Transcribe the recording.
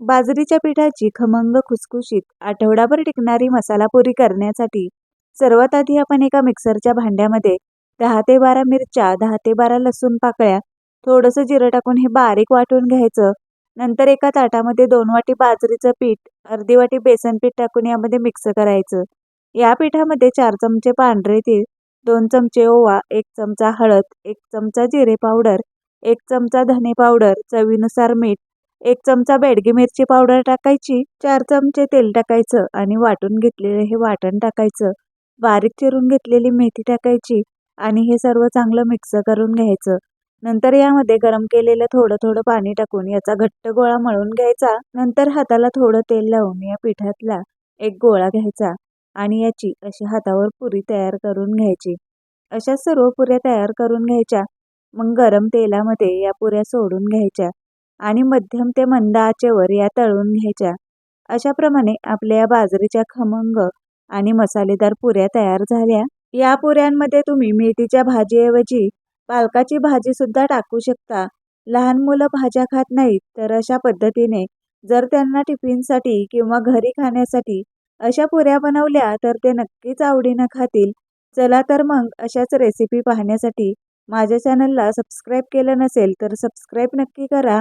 बाजरीच्या पिठाची खमंग खुसखुशीत आठवडाभर टिकणारी मसाला पुरी करण्यासाठी सर्वात आधी आपण एका मिक्सरच्या भांड्यामध्ये 10 ते 12 मिरच्या, 10 ते 12 लसूण पाकळ्या, थोडंसं जिरं टाकून हे बारीक वाटून घ्यायचं. नंतर एका ताटामध्ये 2 वाटी बाजरीचं पीठ, अर्धी वाटी बेसन पीठ टाकून यामध्ये मिक्स करायचं. या पिठामध्ये 4 चमचे पांढरे तीळ, 2 चमचे ओवा, 1 चमचा हळद, 1 चमचा जिरे पावडर, 1 चमचा धने पावडर, चवीनुसार मीठ, 1 चमचा बेडगी मिरची पावडर टाकायची, 4 चमचे तेल टाकायचं आणि वाटून घेतलेलं हे वाटण टाकायचं. बारीक चिरून घेतलेली मेथी टाकायची आणि हे सर्व चांगलं मिक्स करून घ्यायचं. नंतर यामध्ये गरम केलेलं थोडं थोडं पाणी टाकून याचा घट्ट गोळा मळून घ्यायचा. नंतर हाताला थोडं तेल लावून या पिठातला एक गोळा घ्यायचा आणि याची अशी हातावर पुरी तयार करून घ्यायची. अशा सर्व पुऱ्या तयार करून घ्यायच्या. मग गरम तेलामध्ये या पुऱ्या सोडून घ्यायच्या आणि मध्यम ते मंद आचेवर या तळून घ्यायच्या. अशाप्रमाणे आपल्या या बाजरीच्या खमंग आणि मसालेदार पुऱ्या तयार झाल्या. या पुऱ्यांमध्ये तुम्ही मेथीच्या भाजीऐवजी पालकाची भाजी सुद्धा टाकू शकता. लहान मुलं भाज्या खात नाहीत, तर अशा पद्धतीने जर त्यांना टिफिनसाठी किंवा घरी खाण्यासाठी अशा पुऱ्या बनवल्या तर ते नक्कीच आवडीनं खातील. चला तर मग अशाच रेसिपी पाहण्यासाठी माझ्या चॅनलला सबस्क्राईब केलं नसेल तर सबस्क्राईब नक्की करा.